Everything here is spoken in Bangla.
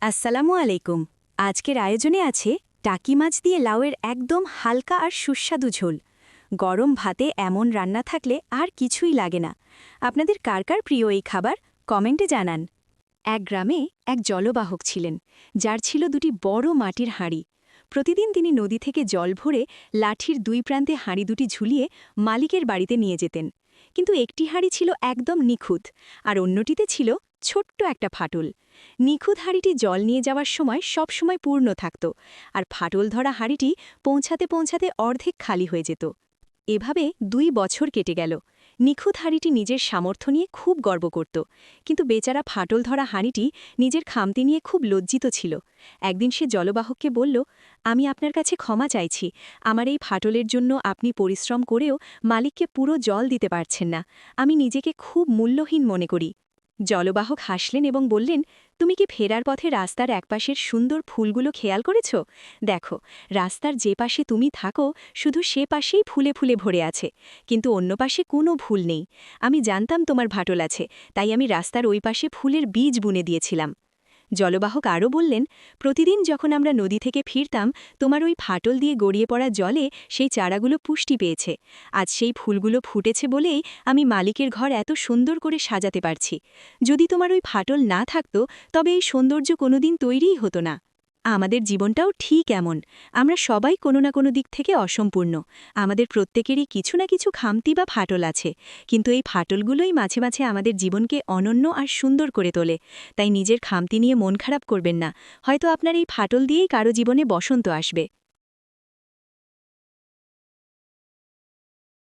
আসসালামু আলাইকুম। আজকের আয়োজনে আছে টাকি মাছ দিয়ে লাউয়ের একদম হালকা আর সুস্বাদু ঝোল। গরম ভাতে এমন রান্না থাকলে আর কিছুই লাগে না। আপনাদের কার কার প্রিয় এই খাবার কমেন্টে জানান। এক গ্রামে এক জলবাহক ছিলেন, যার ছিল দুটি বড় মাটির হাঁড়ি। প্রতিদিন তিনি নদী থেকে জল ভরে লাঠির দুই প্রান্তে হাঁড়ি দুটি ঝুলিয়ে মালিকের বাড়িতে নিয়ে যেতেন। কিন্তু একটি হাঁড়ি ছিল একদম নিখুঁত, আর অন্যটিতে ছিল ছোট্ট একটা ফাটল। নিখুঁত হাঁড়িটি জল নিয়ে যাওয়ার সময় সবসময় পূর্ণ থাকত, আর ফাটল ধরা হাঁড়িটি পৌঁছাতে পৌঁছাতে অর্ধেক খালি হয়ে যেত। এভাবে 2 বছর কেটে গেল। নিখুঁত হাঁড়িটি নিজের সামর্থ্য নিয়ে খুব গর্ব করত, কিন্তু বেচারা ফাটল ধরা হাঁড়িটি নিজের খামতি নিয়ে খুব লজ্জিত ছিল। একদিন সে জলবাহককে বলল, আমি আপনার কাছে ক্ষমা চাইছি, আমার এই ফাটলের জন্য আপনি পরিশ্রম করেও মালিককে পুরো জল দিতে পারছেন না। আমি নিজেকে খুব মূল্যহীন মনে করি। জলবাহক হাসলেন এবং বললেন, তুমি কি ফেরার পথে রাস্তার একপাশের সুন্দর ফুলগুলো খেয়াল করেছ? দেখো, রাস্তার যে পাশে তুমি থাকো শুধু সে পাশেই ফুলে ফুলে ভরে আছে, কিন্তু অন্য পাশে কোনো ফুল নেই। আমি জানতাম তোমার ভাটল আছে, তাই আমি রাস্তার ওই পাশে ফুলের বীজ বুনে দিয়েছিলাম। জলবাহক আরও বললেন, প্রতিদিন যখন আমরা নদী থেকে ফিরতাম, তোমার ওই ফাটল দিয়ে গড়িয়ে পড়া জলে সেই চারাগুলো পুষ্টি পেয়েছে। আজ সেই ফুলগুলো ফুটেছে বলেই আমি মালিকের ঘর এত সুন্দর করে সাজাতে পারছি। যদি তোমার ওই ফাটল না থাকতো, তবে এই সৌন্দর্য কোনোদিন তৈরিই হতো না। আমাদের জীবনটাও ঠিক এমন। আমরা সবাই কোনো না কোনো দিক থেকে অসম্পূর্ণ। আমাদের প্রত্যেকেরই কিছু না কিছু খামতি বা ফাটল আছে, কিন্তু এই ফাটলগুলোই মাঝে মাঝে আমাদের জীবনকে অনন্য আর সুন্দর করে তোলে। তাই নিজের খামতি নিয়ে মন খারাপ করবেন না, হয়তো আপনার এই ফাটল দিয়েই কারো জীবনে বসন্ত আসবে।